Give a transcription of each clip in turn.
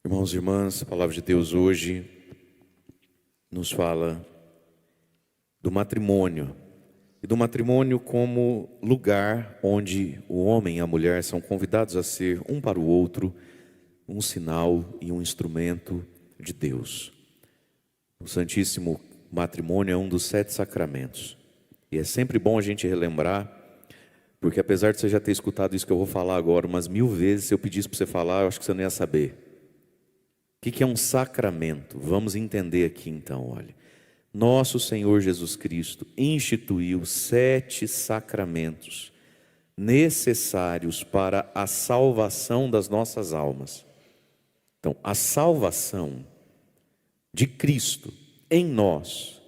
Irmãos e irmãs, a palavra de Deus hoje nos fala do matrimônio. E do matrimônio como lugar onde o homem e a mulher são convidados a ser um para o outro um sinal e um instrumento de Deus. O Santíssimo Matrimônio é um dos 7 sacramentos. E é sempre bom a gente relembrar, porque apesar de você já ter escutado isso que eu vou falar agora umas 1000 vezes, se eu pedisse para você falar, eu acho que você não ia saber. O que é um sacramento? Vamos entender aqui então, olha. Nosso Senhor Jesus Cristo instituiu 7 sacramentos necessários para a salvação das nossas almas. Então, a salvação de Cristo em nós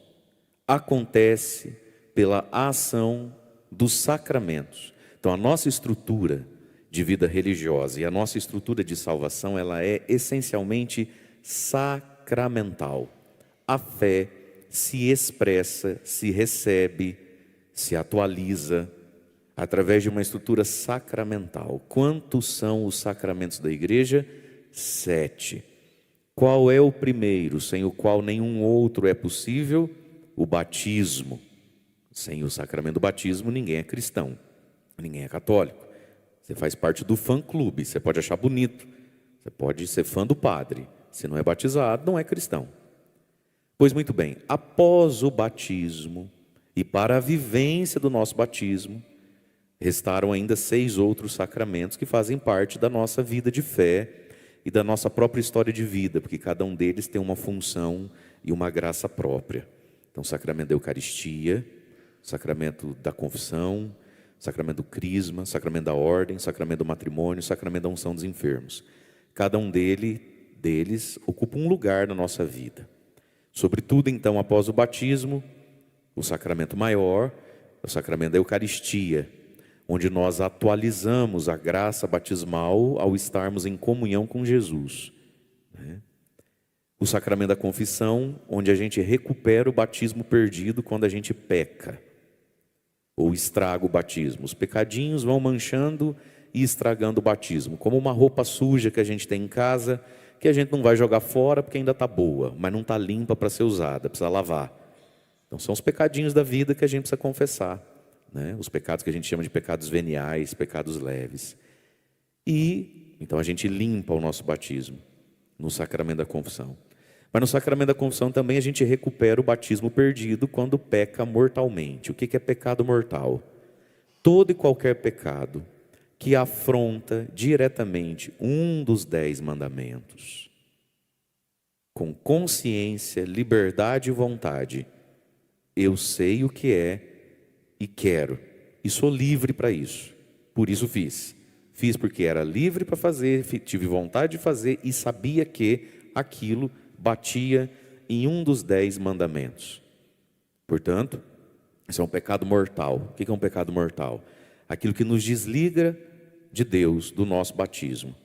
acontece pela ação dos sacramentos. Então, a nossa estrutura de vida religiosa e a nossa estrutura de salvação, ela é essencialmente sacramental. A fé se expressa, se recebe, se atualiza através de uma estrutura sacramental. Quantos são os sacramentos da igreja? 7. Qual é o primeiro, sem o qual nenhum outro é possível? O batismo. Sem o sacramento do batismo, ninguém é cristão, ninguém é católico. Você faz parte do fã-clube, você pode achar bonito, você pode ser fã do padre. Se não é batizado, não é cristão. Pois muito bem, após o batismo e para a vivência do nosso batismo, restaram ainda 6 outros sacramentos que fazem parte da nossa vida de fé e da nossa própria história de vida, porque cada um deles tem uma função e uma graça própria. Então, o sacramento da Eucaristia, o sacramento da confissão, o sacramento do crisma, o sacramento da ordem, o sacramento do matrimônio, o sacramento da unção dos enfermos. Cada um deles ocupa um lugar na nossa vida. Sobretudo, então, após o batismo, o sacramento maior, o sacramento da Eucaristia, onde nós atualizamos a graça batismal ao estarmos em comunhão com Jesus. O sacramento da confissão, onde a gente recupera o batismo perdido quando a gente peca, ou estraga o batismo. Os pecadinhos vão manchando e estragando o batismo, como uma roupa suja que a gente tem em casa, que a gente não vai jogar fora porque ainda está boa, mas não está limpa para ser usada, precisa lavar. Então são os pecadinhos da vida que a gente precisa confessar, né? Os pecados que a gente chama de pecados veniais, pecados leves. E então a gente limpa o nosso batismo no sacramento da confissão. Mas no sacramento da confissão também a gente recupera o batismo perdido quando peca mortalmente. O que é pecado mortal? Todo e qualquer pecado que afronta diretamente um dos 10 mandamentos, com consciência, liberdade e vontade. Eu sei o que é e quero, e sou livre para isso, por isso fiz. Fiz porque era livre para fazer, tive vontade de fazer e sabia que aquilo batia em um dos 10 mandamentos. Portanto, isso é um pecado mortal. O que é um pecado mortal? Aquilo que nos desliga de Deus, do nosso batismo.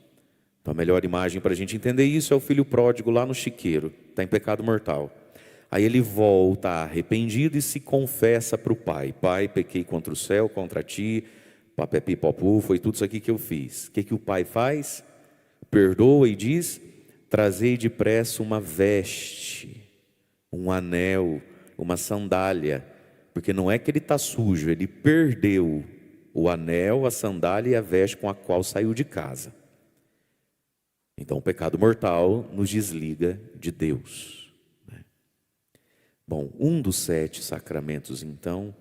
Então a melhor imagem para a gente entender isso é o filho pródigo lá no chiqueiro, está em pecado mortal. Aí ele volta arrependido e se confessa para o pai. Pai, pequei contra o céu, contra ti, papepi, popu, foi tudo isso aqui que eu fiz. O que o pai faz? Perdoa e diz: trazei depressa uma veste, um anel, uma sandália. Porque não é que ele está sujo, ele perdeu o anel, a sandália e a veste com a qual saiu de casa. Então o pecado mortal nos desliga de Deus. Bom, um dos 7 sacramentos, então,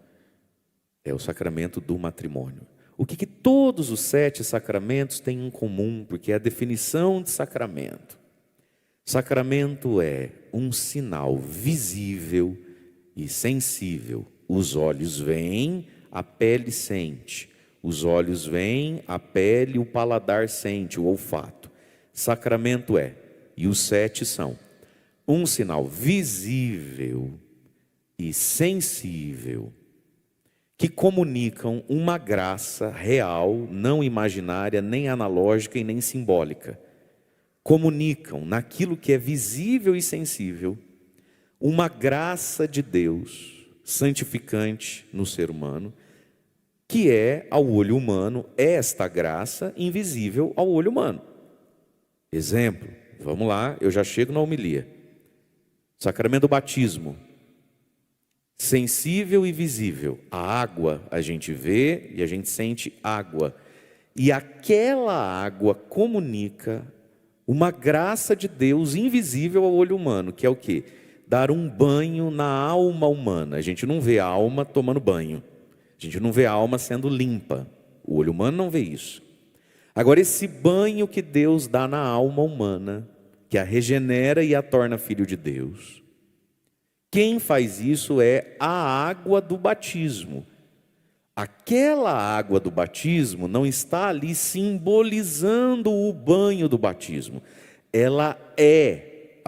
é o sacramento do matrimônio. O que todos os 7 sacramentos têm em comum? Porque é a definição de sacramento. Sacramento é um sinal visível e sensível. Os olhos veem, a pele sente. Os olhos veem, a pele, o paladar sente, o olfato. Sacramento é, e os 7 são, um sinal visível e sensível que comunicam uma graça real, não imaginária, nem analógica e nem simbólica. Comunicam naquilo que é visível e sensível uma graça de Deus santificante no ser humano, que é ao olho humano esta graça invisível ao olho humano. Exemplo, Vamos lá, eu já chego na homilia. Sacramento do batismo. Sensível e visível. A água a gente vê e a gente sente água. E aquela água comunica uma graça de Deus invisível ao olho humano, que é o quê? Dar um banho na alma humana. A gente não vê a alma tomando banho. A gente não vê a alma sendo limpa. O olho humano não vê isso. Agora, esse banho que Deus dá na alma humana, que a regenera e a torna filho de Deus, quem faz isso é a água do batismo. Aquela água do batismo não está ali simbolizando o banho do batismo. Ela é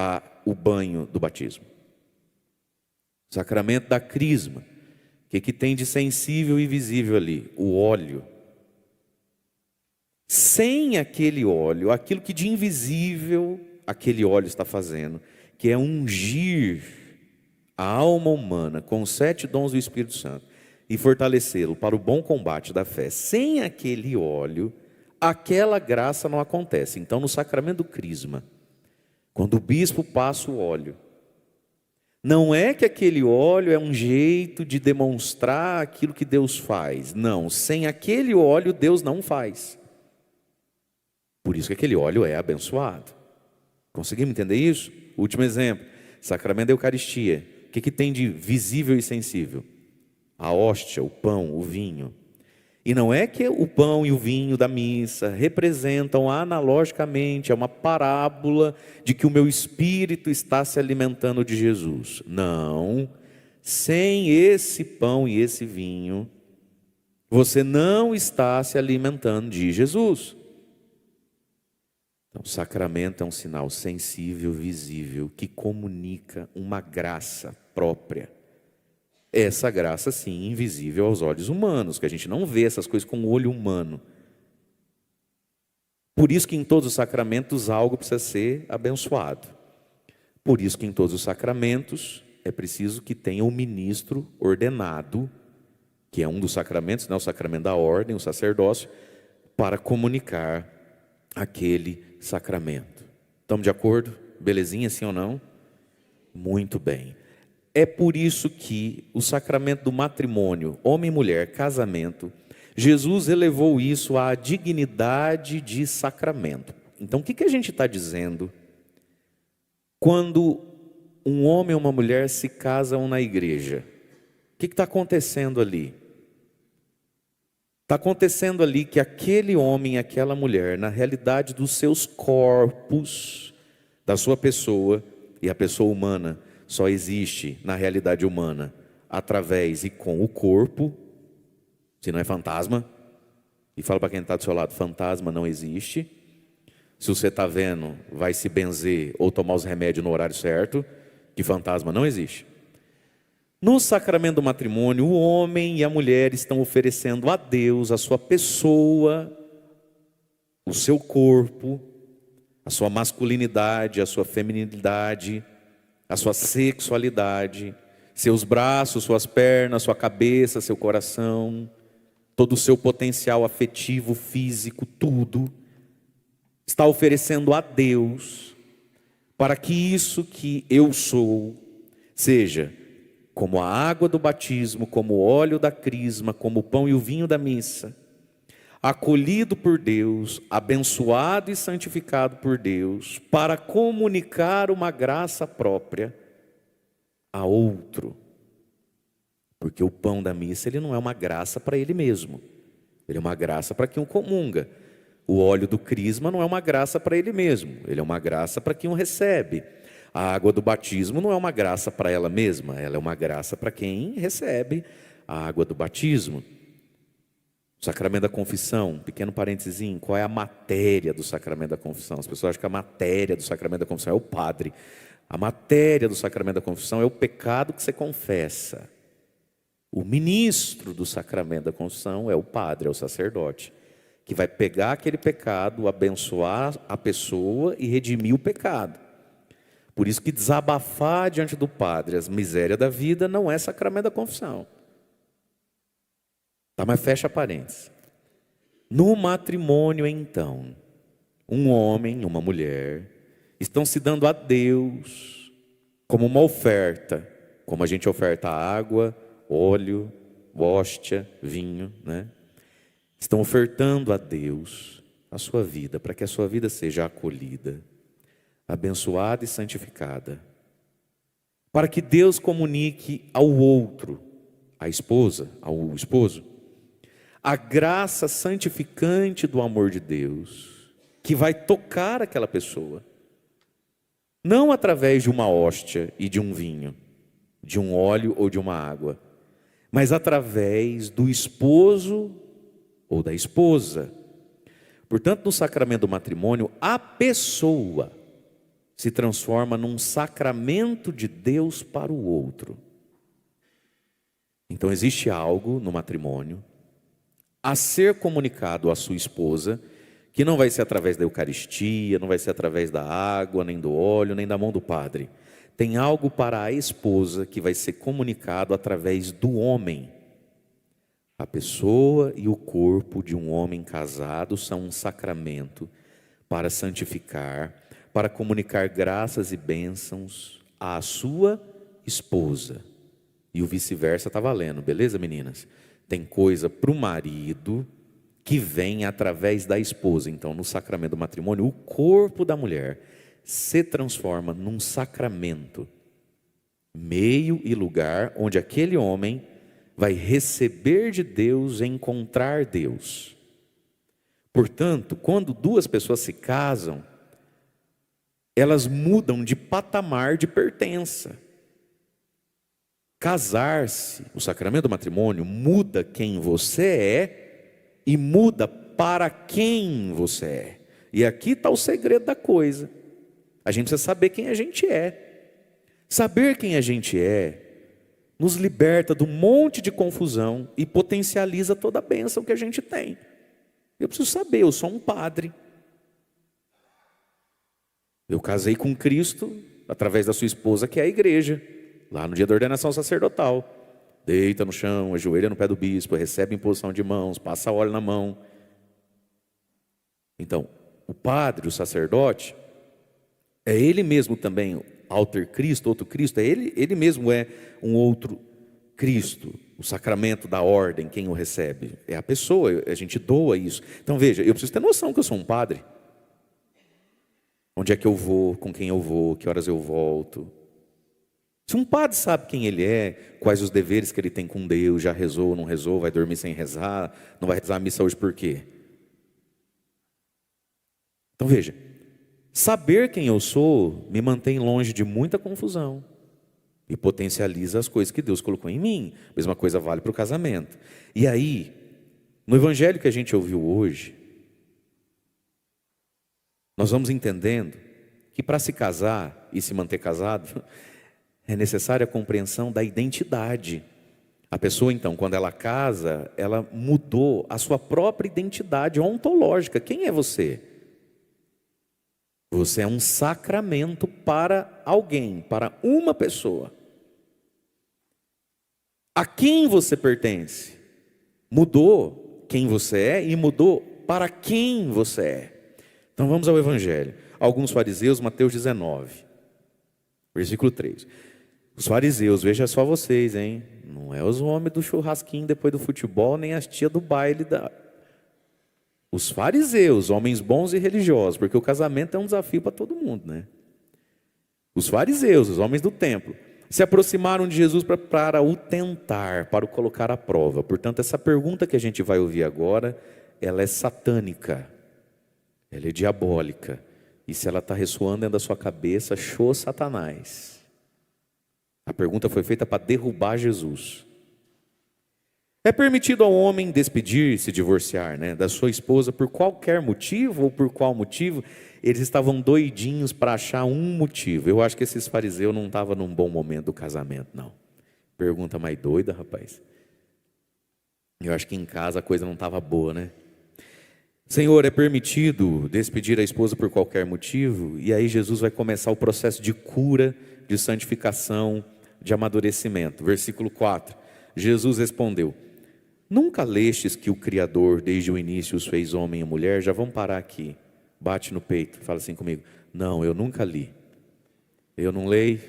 o banho do batismo. Sacramento da crisma. O que tem de sensível e visível ali? O óleo. Sem aquele óleo, aquilo que de invisível aquele óleo está fazendo, que é ungir a alma humana com os 7 dons do Espírito Santo e fortalecê-lo para o bom combate da fé. Sem aquele óleo, aquela graça não acontece. Então, no sacramento do crisma, quando o bispo passa o óleo, não é que aquele óleo é um jeito de demonstrar aquilo que Deus faz. Não, sem aquele óleo Deus não faz. Por isso que aquele óleo é abençoado. Conseguimos entender isso? Último exemplo, sacramento da Eucaristia. O que tem de visível e sensível? A hóstia, o pão, o vinho. E não é que o pão e o vinho da missa representam analogicamente, é uma parábola de que o meu espírito está se alimentando de Jesus. Não, sem esse pão e esse vinho, você não está se alimentando de Jesus. Então, o sacramento é um sinal sensível, visível, que comunica uma graça própria. Essa graça, sim, invisível aos olhos humanos, que a gente não vê essas coisas com o olho humano. Por isso que em todos os sacramentos algo precisa ser abençoado. Por isso que em todos os sacramentos é preciso que tenha um ministro ordenado, que é um dos sacramentos, né, o sacramento da ordem, o sacerdócio, para comunicar aquele sacramento. Estamos de acordo? Belezinha, sim ou não? Muito bem. É por isso que o sacramento do matrimônio, homem e mulher, casamento, Jesus elevou isso à dignidade de sacramento. Então, o que a gente está dizendo quando um homem e uma mulher se casam na igreja? O que está acontecendo ali? Está acontecendo ali que aquele homem e aquela mulher, na realidade dos seus corpos, da sua pessoa, e a pessoa humana só existe na realidade humana através e com o corpo, se não é fantasma. E fala para quem está do seu lado, fantasma não existe. Se você está vendo, vai se benzer ou tomar os remédios no horário certo, que fantasma não existe. No sacramento do matrimônio, o homem e a mulher estão oferecendo a Deus a sua pessoa, o seu corpo, a sua masculinidade, a sua feminilidade, a sua sexualidade, seus braços, suas pernas, sua cabeça, seu coração, todo o seu potencial afetivo, físico, tudo, está oferecendo a Deus, para que isso que eu sou, seja como a água do batismo, como o óleo da crisma, como o pão e o vinho da missa, acolhido por Deus, abençoado e santificado por Deus, para comunicar uma graça própria a outro. Porque o pão da missa, ele não é uma graça para ele mesmo, ele é uma graça para quem o comunga. O óleo do crisma não é uma graça para ele mesmo, ele é uma graça para quem o recebe. A água do batismo não é uma graça para ela mesma, ela é uma graça para quem recebe a água do batismo. O sacramento da confissão, pequeno parênteses, qual é a matéria do sacramento da confissão? As pessoas acham que a matéria do sacramento da confissão é o padre. A matéria do sacramento da confissão é o pecado que você confessa. O ministro do sacramento da confissão é o padre, é o sacerdote, que vai pegar aquele pecado, abençoar a pessoa e redimir o pecado. Por isso que desabafar diante do padre as misérias da vida não é sacramento da confissão. Tá, mas fecha parênteses. No matrimônio, então, um homem e uma mulher estão se dando a Deus como uma oferta, como a gente oferta água, óleo, hóstia, vinho, né? Estão ofertando a Deus a sua vida, para que a sua vida seja acolhida, abençoada e santificada, para que Deus comunique ao outro, à esposa, ao esposo, a graça santificante do amor de Deus, que vai tocar aquela pessoa, não através de uma hóstia e de um vinho, de um óleo ou de uma água, mas através do esposo ou da esposa. Portanto, no sacramento do matrimônio, a pessoa se transforma num sacramento de Deus para o outro. Então existe algo no matrimônio a ser comunicado à sua esposa, que não vai ser através da Eucaristia, não vai ser através da água, nem do óleo, nem da mão do padre. Tem algo para a esposa que vai ser comunicado através do homem. A pessoa e o corpo de um homem casado são um sacramento para santificar, para comunicar graças e bênçãos à sua esposa. E o vice-versa está valendo, beleza, meninas? Tem coisa para o marido que vem através da esposa. Então, no sacramento do matrimônio, o corpo da mulher se transforma num sacramento, meio e lugar onde aquele homem vai receber de Deus, encontrar Deus. Portanto, quando duas pessoas se casam, elas mudam de patamar de pertença. Casar-se, o sacramento do matrimônio, muda quem você é e muda para quem você é. E aqui está o segredo da coisa. A gente precisa saber quem a gente é. Saber quem a gente é nos liberta de um monte de confusão e potencializa toda a bênção que a gente tem. Eu preciso saber, eu sou um padre. Eu casei com Cristo através da sua esposa, que é a igreja, lá no dia da ordenação sacerdotal. Deita no chão, ajoelha no pé do bispo, recebe imposição de mãos, passa óleo na mão. Então, o padre, o sacerdote, é ele mesmo também, alter Cristo, outro Cristo, ele mesmo é um outro Cristo. O sacramento da ordem, quem o recebe? É a pessoa, a gente doa isso. Então veja, eu preciso ter noção que eu sou um padre. Onde é que eu vou, com quem eu vou, que horas eu volto. Se um padre sabe quem ele é, quais os deveres que ele tem com Deus, já rezou, não rezou, vai dormir sem rezar, não vai rezar a missa hoje por quê? Então veja, saber quem eu sou me mantém longe de muita confusão e potencializa as coisas que Deus colocou em mim. A mesma coisa vale para o casamento. E aí, no evangelho que a gente ouviu hoje, nós vamos entendendo que para se casar e se manter casado, é necessária a compreensão da identidade. A pessoa, então, quando ela casa, ela mudou a sua própria identidade ontológica. Quem é você? Você é um sacramento para alguém, para uma pessoa. A quem você pertence? Mudou quem você é e mudou para quem você é. Então vamos ao Evangelho. Alguns fariseus, Mateus 19, versículo 3. Os fariseus, veja só vocês, hein? Não é os homens do churrasquinho depois do futebol, nem as tias do baile da... Os fariseus, homens bons e religiosos, porque o casamento é um desafio para todo mundo, né? Os fariseus, os homens do templo, se aproximaram de Jesus para o tentar, para o colocar à prova. Portanto, essa pergunta que a gente vai ouvir agora, ela é satânica, ela é diabólica. E se ela está ressoando dentro da sua cabeça, show Satanás. A pergunta foi feita para derrubar Jesus. É permitido ao homem despedir-se, divorciar, né, da sua esposa por qualquer motivo ou por qual motivo? Eles estavam doidinhos para achar um motivo. Eu acho que esses fariseus não estavam num bom momento do casamento, não. Pergunta mais doida, rapaz. Eu acho que em casa a coisa não estava boa, né? Senhor, é permitido despedir a esposa por qualquer motivo? E aí Jesus vai começar o processo de cura, de santificação, de amadurecimento. Versículo 4. Jesus respondeu: nunca lestes que o Criador desde o início os fez homem e mulher? Já vamos parar aqui. Bate no peito, fala assim comigo. Não, eu nunca li. Eu não leio,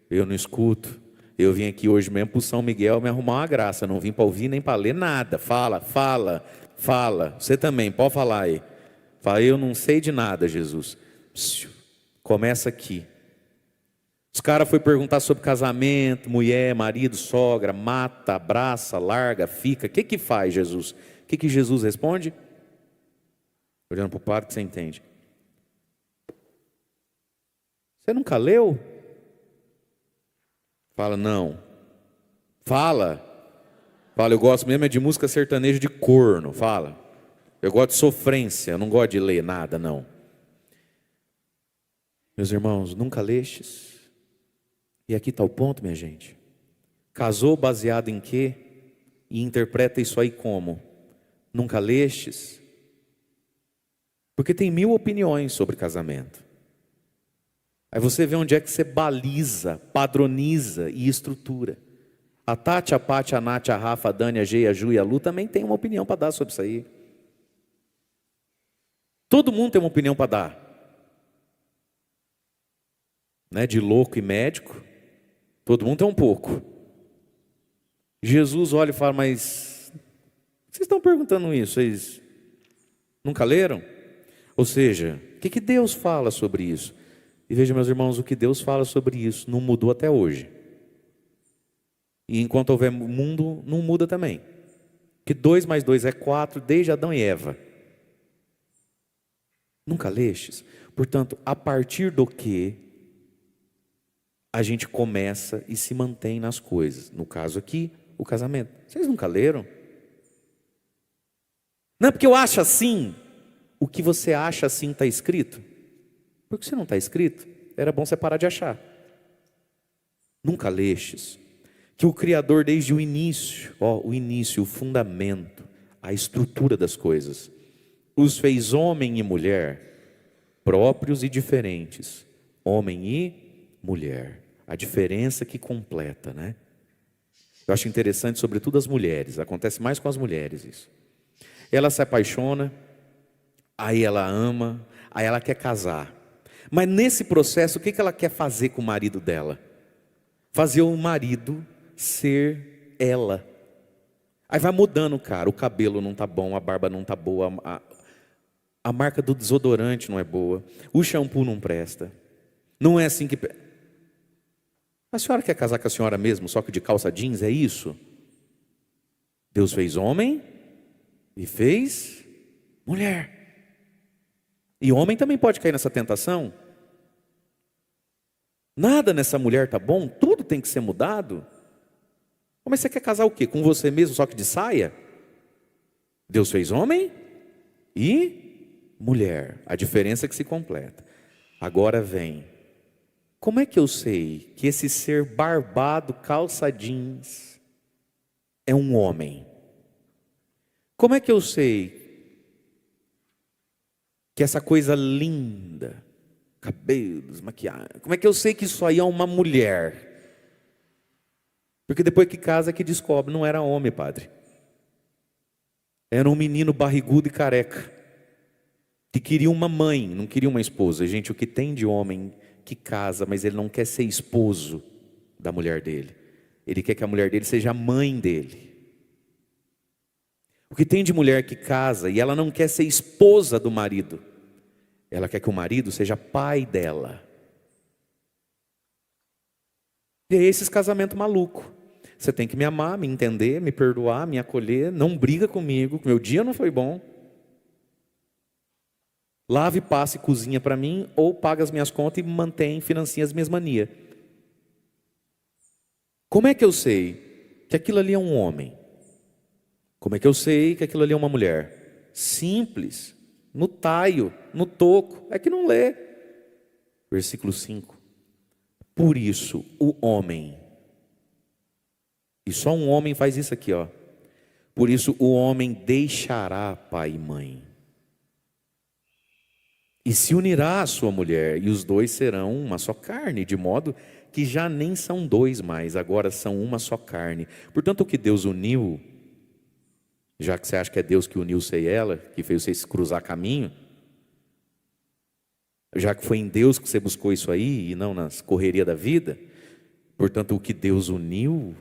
eu não escuto. Eu vim aqui hoje mesmo para o São Miguel me arrumar uma graça. Não vim para ouvir nem para ler nada. Fala, fala, fala. Você também, pode falar aí. Fala, eu não sei de nada, Jesus. Psiu. Começa aqui. Os caras foram perguntar sobre casamento, mulher, marido, sogra, mata, abraça, larga, fica. O que faz, Jesus? O que Jesus responde? Olhando para o padre que você entende. Você nunca leu? Fala, não. Fala. Fala, eu gosto mesmo é de música sertaneja de corno. Fala. Eu gosto de sofrência, eu não gosto de ler nada, não. Meus irmãos, nunca lestes? E aqui está o ponto, minha gente. Casou baseado em quê? E interpreta isso aí como? Nunca lestes? Porque tem 1000 opiniões sobre casamento. Aí você vê onde é que você baliza, padroniza e estrutura. A Tati, a Pati, a Nath, a Rafa, a Dani, a G, a Ju e a Lu também tem uma opinião para dar sobre isso aí. Todo mundo tem uma opinião para dar. Né? De louco e médico, todo mundo tem um pouco. Jesus olha e fala, mas vocês estão perguntando isso? Vocês nunca leram? Ou seja, o que Deus fala sobre isso? E veja, meus irmãos, o que Deus fala sobre isso não mudou até hoje. E enquanto houver mundo, não muda também. Que 2 mais 2 é 4, desde Adão e Eva. Nunca lestes? Portanto, a partir do que a gente começa e se mantém nas coisas. No caso aqui, o casamento. Vocês nunca leram? Não, porque eu acho assim. O que você acha assim está escrito? Porque se não está escrito, era bom você parar de achar. Nunca lestes que o Criador desde o início, o início, o fundamento, a estrutura das coisas, os fez homem e mulher, próprios e diferentes, homem e mulher. A diferença que completa, né? Eu acho interessante, sobretudo as mulheres, acontece mais com as mulheres isso. Ela se apaixona, aí ela ama, aí ela quer casar. Mas nesse processo, o que ela quer fazer com o marido dela? Fazer o marido ser ela. Aí vai mudando, cara, o cabelo não tá bom, a barba não tá boa, a marca do desodorante não é boa, o shampoo não presta. Não é assim que... A senhora quer casar com a senhora mesmo, só que de calça jeans, é isso? Deus fez homem e fez mulher. E homem também pode cair nessa tentação. Nada nessa mulher tá bom, tudo tem que ser mudado. Mas você quer casar o quê? Com você mesmo, só que de saia? Deus fez homem e mulher. A diferença é que se completa. Agora vem. Como é que eu sei que esse ser barbado, calça jeans, é um homem? Como é que eu sei que essa coisa linda, cabelos, maquiagem, como é que eu sei que isso aí é uma mulher? Porque depois que casa que descobre, não era homem, padre. Era um menino barrigudo e careca, que queria uma mãe, não queria uma esposa. Gente, o que tem de homem que casa, mas ele não quer ser esposo da mulher dele. Ele quer que a mulher dele seja a mãe dele. O que tem de mulher que casa e ela não quer ser esposa do marido. Ela quer que o marido seja pai dela. E é esses casamentos malucos. Você tem que me amar, me entender, me perdoar, me acolher. Não briga comigo, que meu dia não foi bom. Lave, passe e cozinha para mim, ou paga as minhas contas e mantém, financia as minhas manias. Como é que eu sei que aquilo ali é um homem? Como é que eu sei que aquilo ali é uma mulher? Simples, no taio, no toco, é que não lê. Versículo 5. Por isso, o homem, e só um homem faz isso aqui, ó. Por isso, o homem deixará pai e mãe, e se unirá à sua mulher, e os dois serão uma só carne, de modo que já nem são dois mais, agora são uma só carne. Portanto, o que Deus uniu, já que você acha que é Deus que uniu você e ela, que fez vocês cruzar caminho, Já que foi em Deus que você buscou isso aí e não nas correrias da vida, portanto, o que Deus uniu,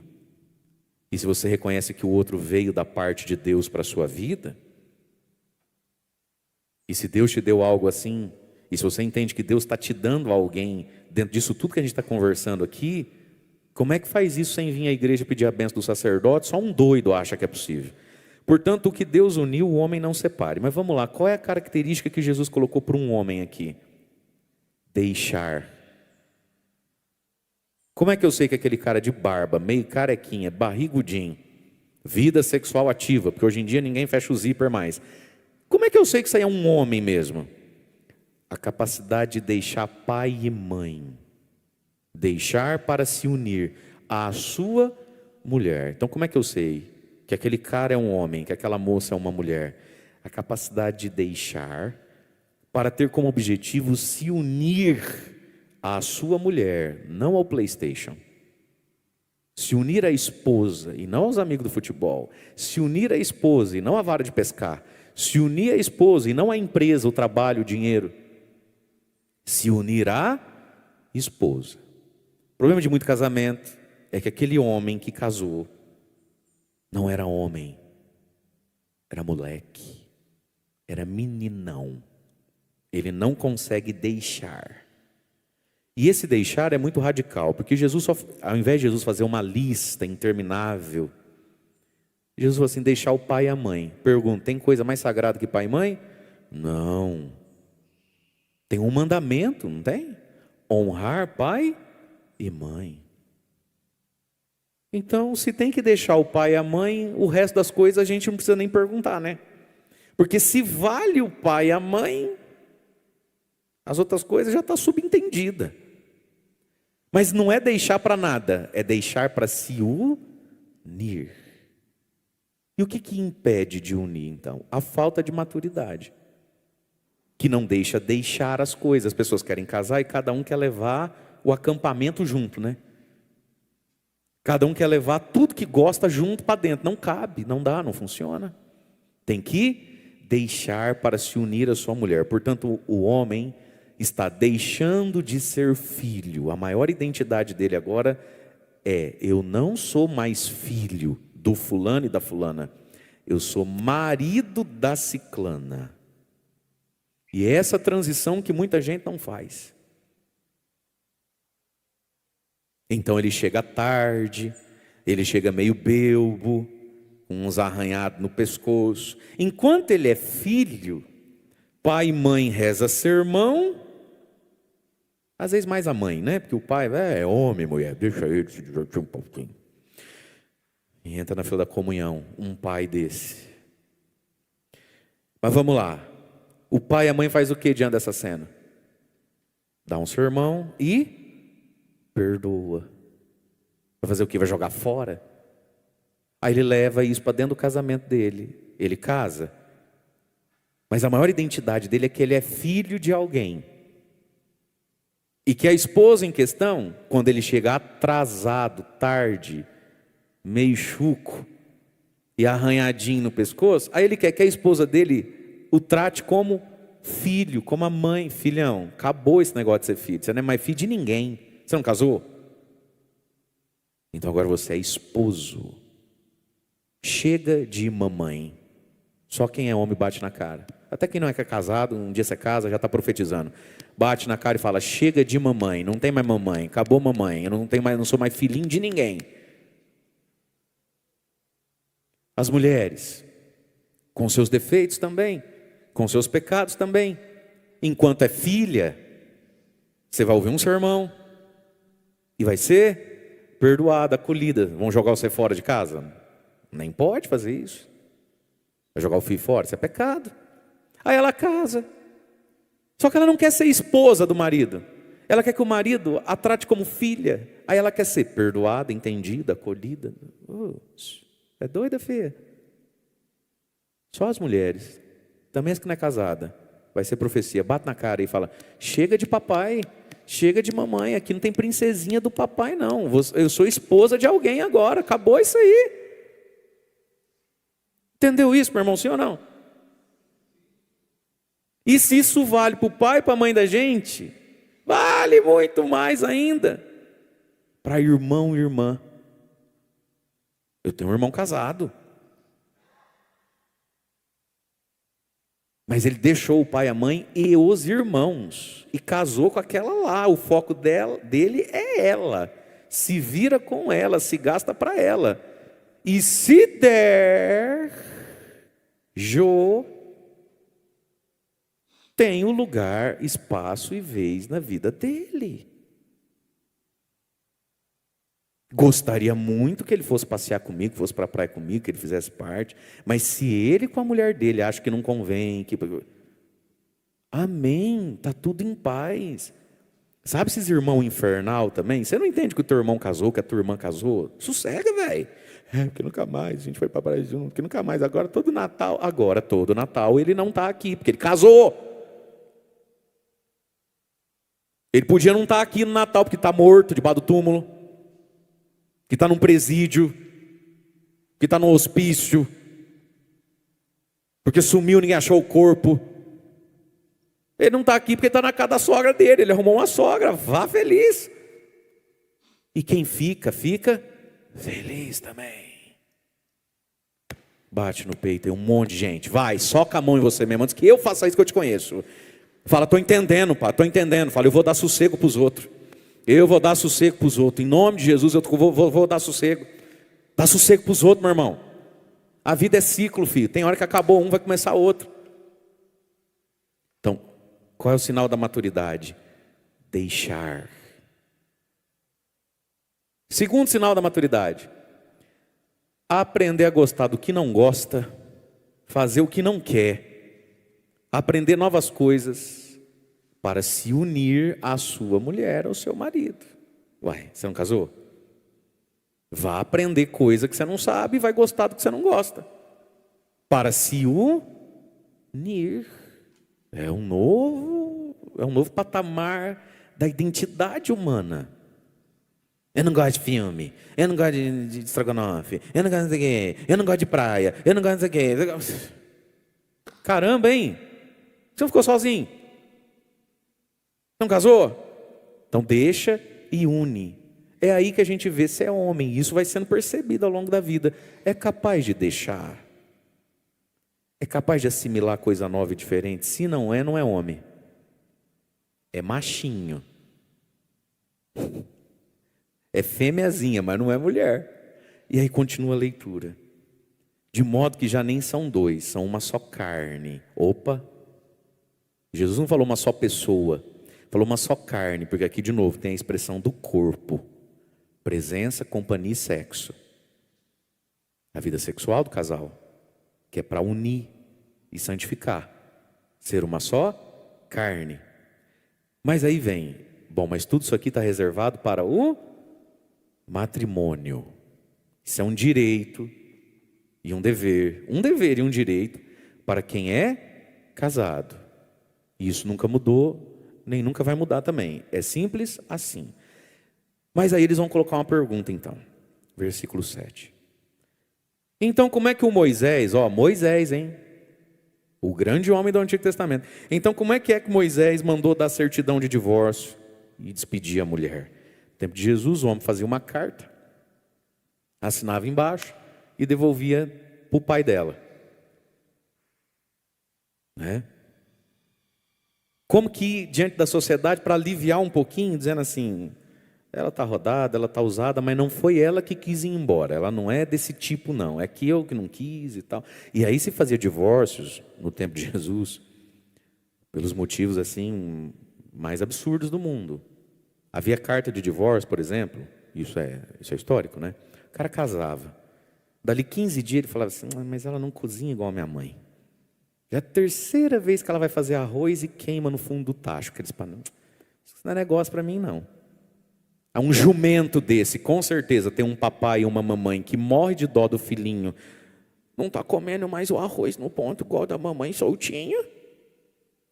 e se você reconhece que o outro veio da parte de Deus para a sua vida, e se Deus te deu algo assim, e se você entende que Deus está te dando alguém dentro disso tudo que a gente está conversando aqui, como é que faz isso sem vir à igreja pedir a bênção do sacerdote? Só um doido acha que é possível. Portanto, o que Deus uniu, o homem não separe. Mas vamos lá, qual é a característica que Jesus colocou para um homem aqui? Deixar. Como é que eu sei que aquele cara de barba, meio carequinha, barrigudinho, vida sexual ativa, porque hoje em dia ninguém fecha o zíper mais. Como é que eu sei que isso aí é um homem mesmo? A capacidade de deixar pai e mãe. Deixar para se unir à sua mulher. Então como é que eu sei que aquele cara é um homem, que aquela moça é uma mulher? A capacidade de deixar para ter como objetivo se unir à sua mulher, não ao PlayStation. Se unir à esposa e não aos amigos do futebol. Se unir à esposa e não à vara de pescar. Se unir à esposa e não à empresa, o trabalho, o dinheiro. Se unir à esposa. O problema de muito casamento é que aquele homem que casou não era homem, era moleque, era meninão. Ele não consegue deixar. E esse deixar é muito radical, porque Jesus, ao invés de Jesus fazer uma lista interminável, Jesus falou assim, deixar o pai e a mãe. Pergunta, tem coisa mais sagrada que pai e mãe? Não. Tem um mandamento, não tem? Honrar pai e mãe. Então, se tem que deixar o pai e a mãe, o resto das coisas a gente não precisa nem perguntar, né? Porque se vale o pai e a mãe, as outras coisas já estão subentendidas. Mas não é deixar para nada, é deixar para se unir. E o que impede de unir, então? A falta de maturidade. Que não deixar as coisas. As pessoas querem casar e cada um quer levar o acampamento junto, né? Cada um quer levar tudo que gosta junto para dentro. Não cabe, não dá, não funciona. Tem que deixar para se unir à sua mulher. Portanto, o homem está deixando de ser filho. A maior identidade dele agora é: eu não sou mais filho do fulano e da fulana. Eu sou marido da ciclana. E é essa transição que muita gente não faz. Então ele chega tarde, ele chega meio belbo, com uns arranhados no pescoço. Enquanto ele é filho, pai e mãe reza sermão, às vezes mais a mãe, né? Porque o pai é homem, mulher, deixa ele se divertir um pouquinho. E entra na fila da comunhão, um pai desse. Mas vamos lá. O pai e a mãe faz o que diante dessa cena? Dá um sermão e perdoa. Vai fazer o que? Vai jogar fora? Aí ele leva isso para dentro do casamento dele. Ele casa. Mas a maior identidade dele é que ele é filho de alguém. E que a esposa em questão, quando ele chega atrasado, tarde, meio chuco e arranhadinho no pescoço, aí ele quer que a esposa dele o trate como filho, como a mãe. Filhão, acabou esse negócio de ser filho. Você não é mais filho de ninguém. Você não casou? Então agora você é esposo. Chega de mamãe. Só quem é homem bate na cara. Até quem não é casado, um dia você casa, já está profetizando. Bate na cara e fala: chega de mamãe, não tem mais mamãe, acabou mamãe, eu não sou mais filhinho de ninguém. As mulheres, com seus defeitos também, com seus pecados também. Enquanto é filha, você vai ouvir um sermão e vai ser perdoada, acolhida. Vão jogar você fora de casa? Nem pode fazer isso. Vai jogar o filho fora, isso é pecado. Aí ela casa. Só que ela não quer ser esposa do marido. Ela quer que o marido a trate como filha. Aí ela quer ser perdoada, entendida, acolhida. É doida, feia. Só as mulheres. Também as que não é casada. Vai ser profecia. Bate na cara e fala: chega de papai, chega de mamãe. Aqui não tem princesinha do papai não. Eu sou esposa de alguém agora. Acabou isso aí. Entendeu isso, meu irmão? Sim ou não? E se isso vale para o pai e para a mãe da gente, vale muito mais ainda para irmão e irmã. Eu tenho um irmão casado, mas ele deixou o pai, a mãe e os irmãos e casou com aquela lá. O foco dele é ela. Se vira com ela, se gasta para ela. E se der, Jô tem o lugar, espaço e vez na vida dele. Gostaria muito que ele fosse passear comigo, fosse para a praia comigo, que ele fizesse parte. Mas se ele com a mulher dele acha que não convém, amém, está tudo em paz. Sabe esses irmãos infernal também? Você não entende que o teu irmão casou, que a tua irmã casou? Sossega, velho. Porque nunca mais, a gente foi para a praia junto, porque nunca mais. Agora todo Natal ele não está aqui, porque ele casou. Ele podia não estar aqui no Natal, porque está morto, debaixo do túmulo. Que está num presídio, que está no hospício, porque sumiu, ninguém achou o corpo. Ele não está aqui porque está na casa da sogra dele, ele arrumou uma sogra, vá feliz. E quem fica feliz também. Bate no peito, tem um monte de gente, vai, soca a mão em você mesmo, antes que eu faça isso que eu te conheço. Fala, estou entendendo, pá, estou entendendo. Fala, eu vou dar sossego para os outros. Eu vou dar sossego para os outros. Em nome de Jesus, eu vou dar sossego. Dá sossego para os outros, meu irmão. A vida é ciclo, filho. Tem hora que acabou um, vai começar outro. Então, qual é o sinal da maturidade? Deixar. Segundo sinal da maturidade: aprender a gostar do que não gosta, fazer o que não quer, aprender novas coisas, para se unir à sua mulher, ao seu marido. Uai, você não casou? Vá aprender coisa que você não sabe e vai gostar do que você não gosta. Para se unir. É um novo patamar da identidade humana. Eu não gosto de filme, eu não gosto de estrogonofe, eu não gosto de quê, eu não gosto de praia, eu não gosto de quê. Caramba, hein? Você não ficou sozinho? Não casou? Então deixa e une. É aí que a gente vê se é homem. Isso vai sendo percebido ao longo da vida. É capaz de deixar. É capaz de assimilar coisa nova e diferente. Se não é, não é homem. É machinho. É fêmeazinha, mas não é mulher. E aí continua a leitura. De modo que já nem são dois, são uma só carne. Opa! Jesus não falou uma só pessoa. Falou uma só carne, porque aqui de novo tem a expressão do corpo. Presença, companhia e sexo. A vida sexual do casal, que é para unir e santificar. Ser uma só carne. Mas aí vem, bom, mas tudo isso aqui está reservado para o matrimônio. Isso é um direito e um dever. Um dever e um direito para quem é casado. E isso nunca mudou, nem nunca vai mudar também. É simples assim. Mas aí eles vão colocar uma pergunta então. Versículo 7. Então como é que o Moisés, Moisés, hein? O grande homem do Antigo Testamento. Então como é que Moisés mandou dar certidão de divórcio e despedir a mulher? No tempo de Jesus, o homem fazia uma carta, assinava embaixo e devolvia para o pai dela. Né? Como que, diante da sociedade, para aliviar um pouquinho, dizendo assim, ela está rodada, ela está usada, mas não foi ela que quis ir embora. Ela não é desse tipo, não. É que eu que não quis e tal. E aí se fazia divórcios, no tempo de Jesus, pelos motivos assim mais absurdos do mundo. Havia carta de divórcio, por exemplo. Isso é histórico, né? O cara casava. Dali 15 dias ele falava assim, mas ela não cozinha igual a minha mãe. É a terceira vez que ela vai fazer arroz e queima no fundo do tacho. Aqueles panos. Isso não é negócio para mim, não. Há um jumento desse, com certeza, tem um papai e uma mamãe que morre de dó do filhinho. Não está comendo mais o arroz no ponto igual da mamãe soltinha.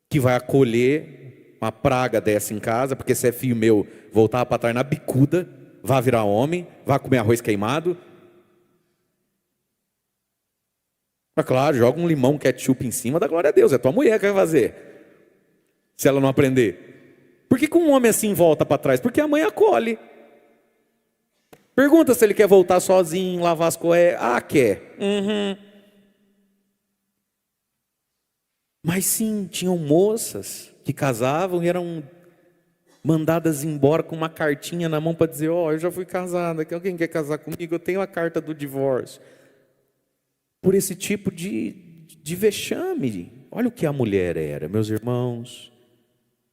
Que vai acolher uma praga dessa em casa, porque se é filho meu, voltar para trás na bicuda, vai virar homem, vai comer arroz queimado. Mas claro, joga um limão, ketchup em cima, dá glória a Deus, é tua mulher que vai fazer. se ela não aprender. Por que um homem assim volta para trás? Porque a mãe acolhe. Pergunta se ele quer voltar sozinho, lavar as cuecas. Ah, quer. Mas sim, tinham moças que casavam e eram mandadas embora com uma cartinha na mão para dizer: ó, eu já fui casada, alguém quer casar comigo? Eu tenho a carta do divórcio. Por esse tipo de vexame. Olha o que a mulher era, meus irmãos.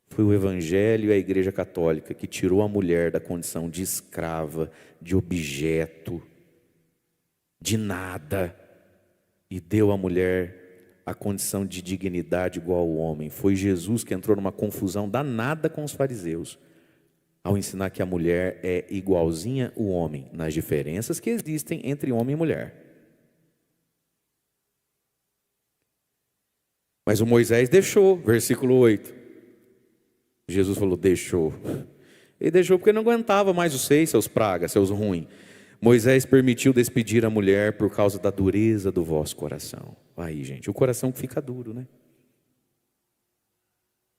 Foi o Evangelho e a Igreja Católica que tirou a mulher da condição de escrava, de objeto, de nada, e deu à mulher a condição de dignidade igual ao homem. Foi Jesus que entrou numa confusão danada com os fariseus, ao ensinar que a mulher é igualzinha ao homem, nas diferenças que existem entre homem e mulher. Mas o Moisés deixou, versículo 8. Jesus falou: deixou. Ele deixou porque não aguentava mais os seus pragas, seus ruins. Moisés permitiu despedir a mulher por causa da dureza do vosso coração. Aí, gente, o coração fica duro, né?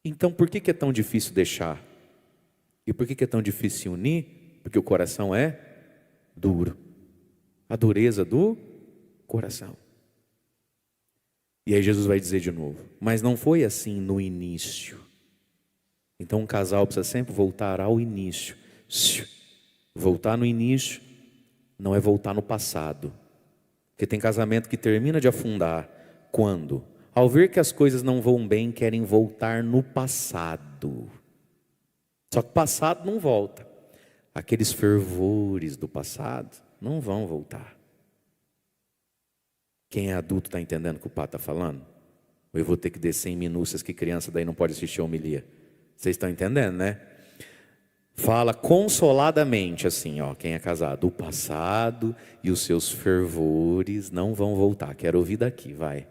Então, por que é tão difícil deixar? E por que é tão difícil se unir? Porque o coração é duro. A dureza do coração. E aí Jesus vai dizer de novo: mas não foi assim no início. Então um casal precisa sempre voltar ao início. Voltar no início não é voltar no passado. Porque tem casamento que termina de afundar. Quando? Ao ver que as coisas não vão bem, querem voltar no passado. Só que o passado não volta. Aqueles fervores do passado não vão voltar. Quem é adulto está entendendo o que o Pá está falando? Ou eu vou ter que descer em minúcias que criança daí não pode assistir a homilia? Vocês estão entendendo, né? Fala consoladamente assim, ó, quem é casado: o passado e os seus fervores não vão voltar. Quero ouvir daqui, vai.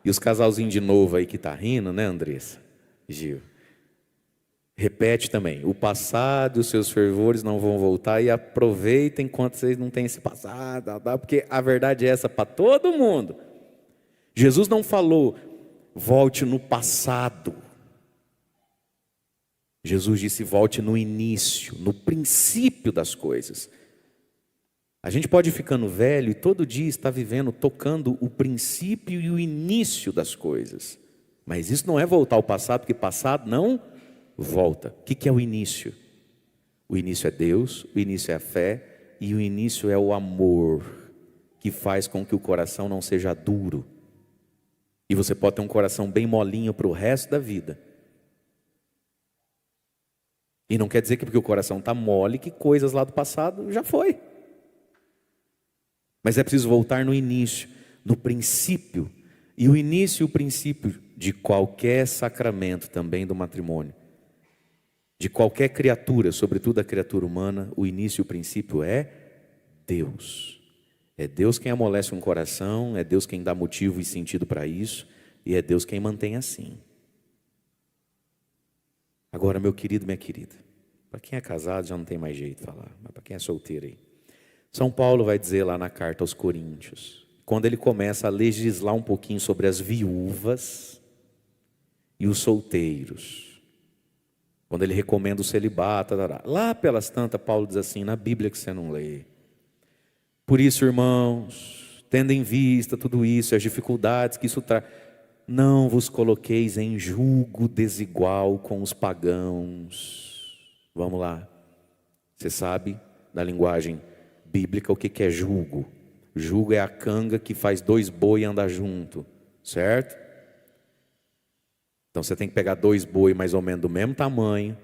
E os casalzinhos de novo aí que tá rindo, né, Andressa? Gil. Repete também: o passado e os seus fervores não vão voltar. E aproveitem enquanto vocês não têm esse passado, porque a verdade é essa para todo mundo. Jesus não falou: volte no passado. Jesus disse: volte no início, no princípio das coisas. A gente pode ir ficando velho e todo dia está vivendo, tocando o princípio e o início das coisas. Mas isso não é voltar ao passado, porque passado não volta. O que é o início? O início é Deus, o início é a fé e o início é o amor, que faz com que o coração não seja duro. E você pode ter um coração bem molinho para o resto da vida. E não quer dizer que porque o coração está mole, que coisas lá do passado já foi. Mas é preciso voltar no início, no princípio. E o início e o princípio de qualquer sacramento, também do matrimônio, de qualquer criatura, sobretudo a criatura humana, o início e o princípio é Deus. É Deus quem amolece um coração, é Deus quem dá motivo e sentido para isso, e é Deus quem mantém assim. Agora, meu querido, minha querida, para quem é casado já não tem mais jeito de falar, mas para quem é solteiro aí, São Paulo vai dizer lá na carta aos Coríntios, quando ele começa a legislar um pouquinho sobre as viúvas e os solteiros, quando ele recomenda o celibato, lá pelas tantas, Paulo diz assim, na Bíblia que você não lê: por isso, irmãos, tendo em vista tudo isso, as dificuldades que isso traz, não vos coloqueis em julgo desigual com os pagãos. Vamos lá. Você sabe, da linguagem bíblica, o que é julgo? Julgo é a canga que faz dois boi andar junto, certo? Então você tem que pegar dois boi mais ou menos do mesmo tamanho,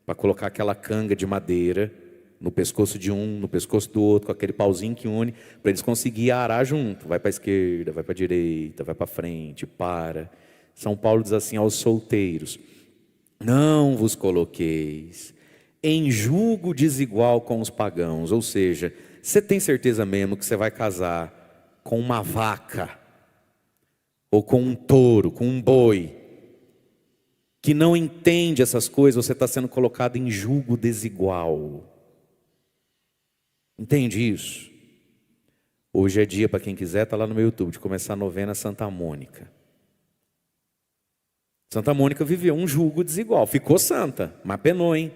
para colocar aquela canga de madeira no pescoço de um, no pescoço do outro, com aquele pauzinho que une, para eles conseguirem arar junto. Vai para a esquerda, vai para a direita, vai para frente, para. São Paulo diz assim aos solteiros: não vos coloqueis em julgo desigual com os pagãos. Ou seja, você tem certeza mesmo que você vai casar com uma vaca, ou com um touro, com um boi, que não entende essas coisas? Você está sendo colocado em julgo desigual. Entende isso? Hoje é dia, para quem quiser, está lá no meu YouTube, de começar a novena Santa Mônica. Santa Mônica viveu um jugo desigual. Ficou santa, mas penou, hein?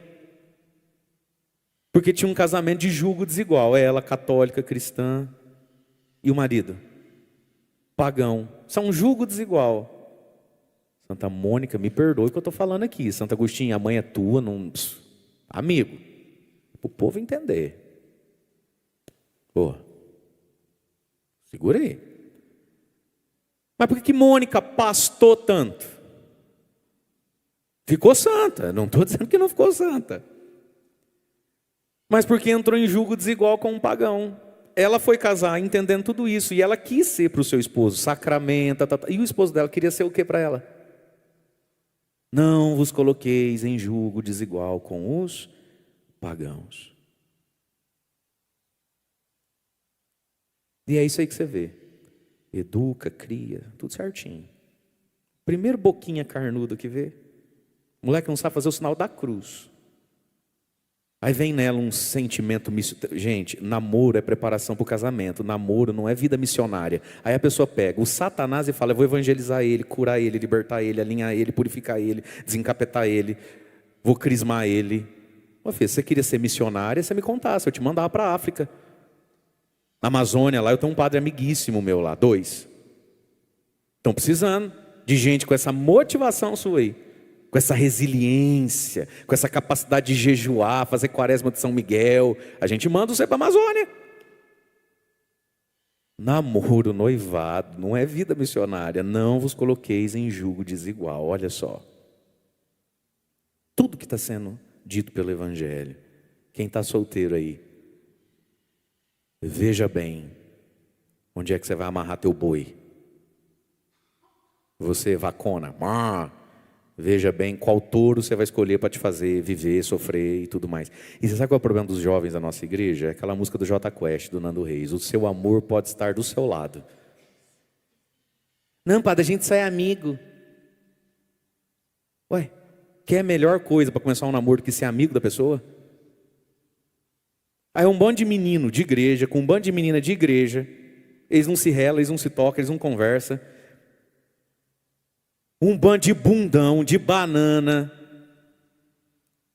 Porque tinha um casamento de jugo desigual. Ela, católica, cristã, e o marido, pagão. Isso é um jugo desigual. Santa Mônica, me perdoe o que eu estou falando aqui. Santo Agostinho, a mãe é tua, não... amigo. Para o povo entender. Pô, segura aí. Mas por que Mônica pastou tanto? Ficou santa. Não estou dizendo que não ficou santa. Mas porque entrou em julgo desigual com um pagão. Ela foi casar entendendo tudo isso. E ela quis ser para o seu esposo sacramenta. E o esposo dela queria ser o que para ela? Não vos coloqueis em julgo desigual com os pagãos. E é isso aí que você vê. Educa, cria, tudo certinho. Primeiro boquinha carnuda que vê. O moleque não sabe fazer o sinal da cruz. Aí vem nela um sentimento missionário. Gente, namoro é preparação para o casamento. Namoro não é vida missionária. Aí a pessoa pega o Satanás e fala: eu vou evangelizar ele, curar ele, libertar ele, alinhar ele, purificar ele, desencapetar ele, vou crismar ele. Ô filho, se você queria ser missionária, você me contasse, eu te mandava para a África. Na Amazônia, lá eu tenho um padre amiguíssimo meu lá, 2. Estão precisando de gente com essa motivação sua aí. Com essa resiliência, com essa capacidade de jejuar, fazer quaresma de São Miguel. A gente manda você para a Amazônia. Namoro, noivado, não é vida missionária. Não vos coloqueis em julgo desigual. Olha só. Tudo que está sendo dito pelo Evangelho. Quem está solteiro aí, veja bem onde é que você vai amarrar teu boi. Você vacona. Veja bem qual touro você vai escolher para te fazer viver, sofrer e tudo mais. E você sabe qual é o problema dos jovens da nossa igreja? É aquela música do Jota Quest, do Nando Reis. O seu amor pode estar do seu lado. Não, padre, a gente só é amigo. Ué, que é a melhor coisa para começar um namoro do que ser amigo da pessoa? Aí é um bando de menino de igreja, com um bando de menina de igreja. Eles não se relam, eles não se tocam, eles não conversam. Um bando de bundão, de banana,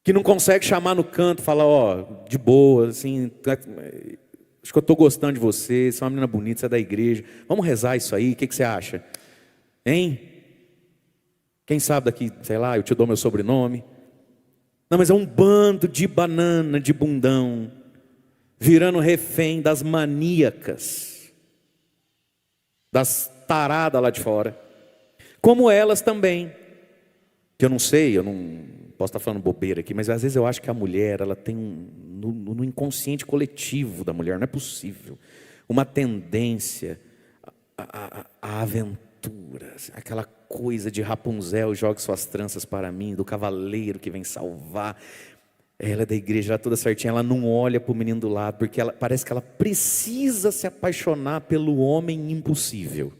que não consegue chamar no canto, falar, ó, de boa, assim, acho que eu estou gostando de você, você é uma menina bonita, você é da igreja, vamos rezar isso aí, o que você acha? Hein? Quem sabe daqui, sei lá, eu te dou meu sobrenome. Não, mas é um bando de banana, de bundão, virando refém das maníacas, das taradas lá de fora. Como elas também, que eu não sei, eu não posso estar falando bobeira aqui, mas às vezes eu acho que a mulher, ela tem no inconsciente coletivo da mulher, não é possível, uma tendência à aventura, aquela coisa de Rapunzel, jogue suas tranças para mim, do cavaleiro que vem salvar. Ela é da igreja, ela é toda certinha, ela não olha para o menino do lado, porque ela, parece que ela precisa se apaixonar pelo homem impossível.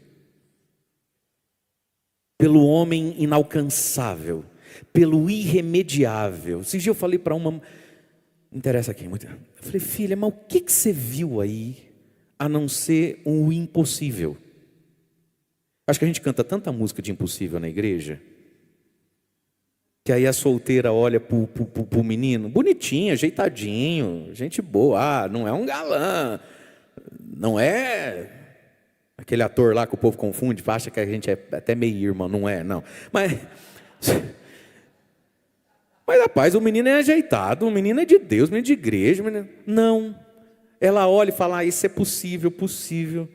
Pelo homem inalcançável, pelo irremediável. Esses dias eu falei para uma, não interessa aqui muito. Eu falei, filha, mas o que você viu aí a não ser um impossível? Acho que a gente canta tanta música de impossível na igreja, que aí a solteira olha pro menino, bonitinho, ajeitadinho, gente boa, não é um galã, não é aquele ator lá que o povo confunde, acha que a gente é até meio irmão, não é, não. Mas rapaz, o menino é ajeitado, o menino é de Deus, o menino é de igreja, menino... Não. Ela olha e fala, isso é possível, possível.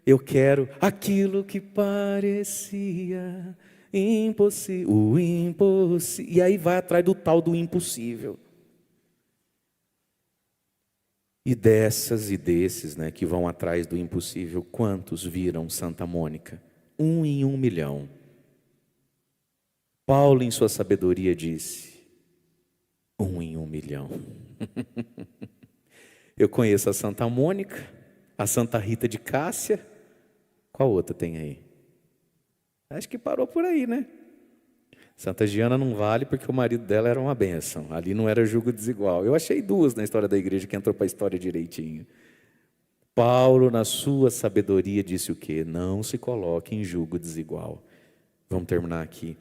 Eu quero aquilo que parecia impossível, o impossível. E aí vai atrás do tal do impossível. E dessas e desses, né, que vão atrás do impossível, quantos viram Santa Mônica? 1 em 1 milhão. Paulo, em sua sabedoria, disse: 1 em 1 milhão. Eu conheço a Santa Mônica, a Santa Rita de Cássia. Qual outra tem aí? Acho que parou por aí, né? Santa Giana não vale porque o marido dela era uma bênção. Ali não era julgo desigual. Eu achei 2 na história da igreja que entrou para a história direitinho. Paulo, na sua sabedoria, disse o quê? Não se coloque em julgo desigual. Vamos terminar aqui.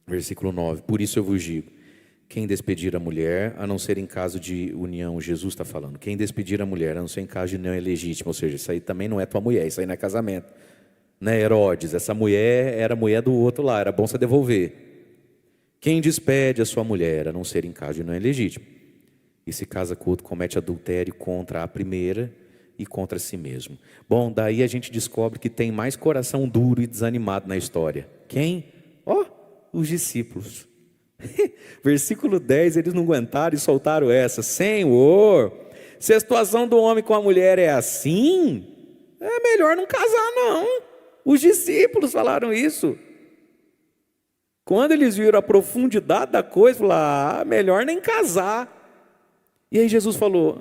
Versículo 9. Por isso eu vos digo, quem despedir a mulher, a não ser em caso de união, Jesus está falando, quem despedir a mulher, a não ser em caso de união ilegítima, ou seja, isso aí também não é tua mulher, isso aí não é casamento. Né, Herodes, essa mulher era a mulher do outro lá, era bom você devolver. Quem despede a sua mulher, a não ser em caso de união ilegítima, e se casa com outro, comete adultério contra a primeira e contra si mesmo. Bom, daí a gente descobre que tem mais coração duro e desanimado na história. Quem? Os discípulos. Versículo 10, eles não aguentaram e soltaram essa: Senhor, se a situação do homem com a mulher é assim, é melhor não casar não. Os discípulos falaram isso. Quando eles viram a profundidade da coisa, falaram, melhor nem casar. E aí Jesus falou,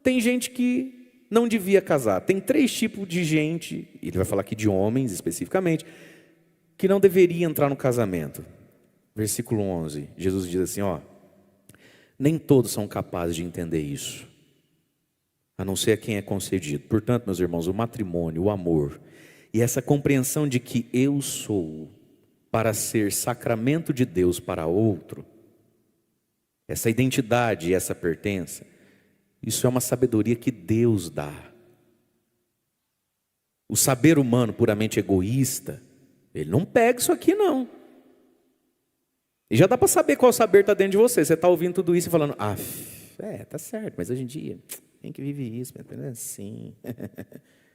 tem gente que não devia casar. Tem 3 tipos de gente, ele vai falar aqui de homens especificamente, que não deveria entrar no casamento. Versículo 11, Jesus diz assim, nem todos são capazes de entender isso, a não ser a quem é concedido. Portanto, meus irmãos, o matrimônio, o amor, e essa compreensão de que eu sou para ser sacramento de Deus para outro, essa identidade e essa pertença, isso é uma sabedoria que Deus dá. O saber humano puramente egoísta, ele não pega isso aqui não. E já dá para saber qual saber está dentro de você. Você está ouvindo tudo isso e falando, tá certo, mas hoje em dia, quem que vive isso? É assim.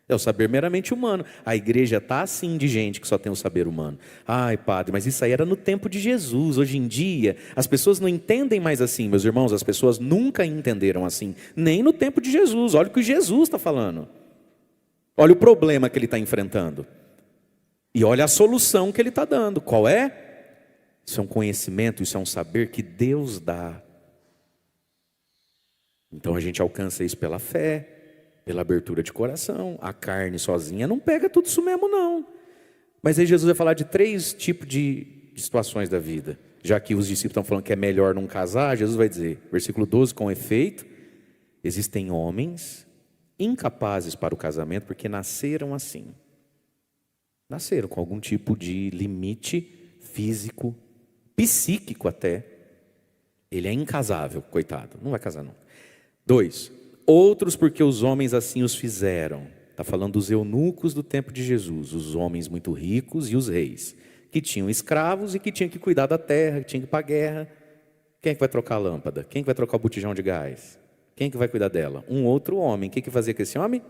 É o saber meramente humano. A igreja está assim de gente que só tem o saber humano. Ai, padre, mas isso aí era no tempo de Jesus. Hoje em dia, as pessoas não entendem mais assim, meus irmãos. As pessoas nunca entenderam assim, nem no tempo de Jesus. Olha o que Jesus está falando. Olha o problema que ele está enfrentando. E olha a solução que ele está dando. Qual é? Isso é um conhecimento, isso é um saber que Deus dá. Então a gente alcança isso pela fé, pela abertura de coração. A carne sozinha não pega tudo isso mesmo não. Mas aí Jesus vai falar de 3 tipos de situações da vida. Já que os discípulos estão falando que é melhor não casar, Jesus vai dizer, versículo 12, com efeito, existem homens incapazes para o casamento porque nasceram assim. Nasceram com algum tipo de limite físico, psíquico até. Ele é incasável, coitado, não vai casar não. 2, outros porque os homens assim os fizeram. Está falando dos eunucos do tempo de Jesus, os homens muito ricos e os reis, que tinham escravos e que tinham que cuidar da terra, que tinham que ir para a guerra. Quem é que vai trocar a lâmpada? Quem é que vai trocar o botijão de gás? Quem é que vai cuidar dela? Um outro homem. O que fazia com esse homem?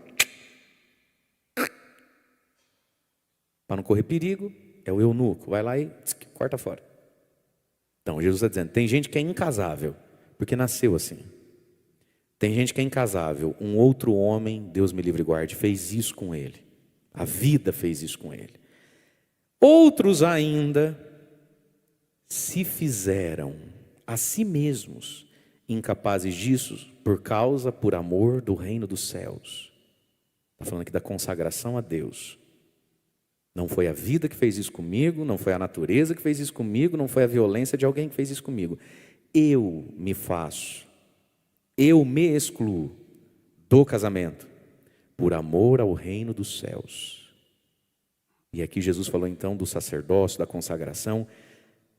Para não correr perigo, é o eunuco. Vai lá e corta fora. Então, Jesus está dizendo, tem gente que é incasável, porque nasceu assim. Tem gente que é incasável. Um outro homem, Deus me livre e guarde, fez isso com ele. A vida fez isso com ele. Outros ainda se fizeram a si mesmos incapazes disso por amor do reino dos céus. Está falando aqui da consagração a Deus. Não foi a vida que fez isso comigo, não foi a natureza que fez isso comigo, não foi a violência de alguém que fez isso comigo. Eu me faço, eu me excluo do casamento, por amor ao reino dos céus. E aqui Jesus falou então do sacerdócio, da consagração,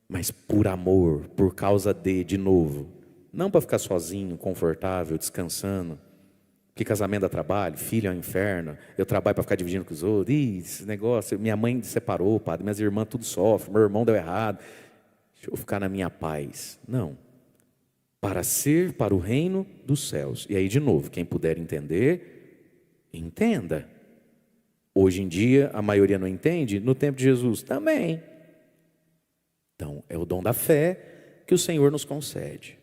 mas por amor, por causa de novo, não para ficar sozinho, confortável, descansando, porque casamento dá trabalho, filho é um inferno, eu trabalho para ficar dividindo com os outros, esse negócio, minha mãe separou, padre, minhas irmãs tudo sofrem, meu irmão deu errado, deixa eu ficar na minha paz. Não, para ser para o reino dos céus. E aí de novo, quem puder entender, entenda. Hoje em dia a maioria não entende, no tempo de Jesus também. Então é o dom da fé que o Senhor nos concede.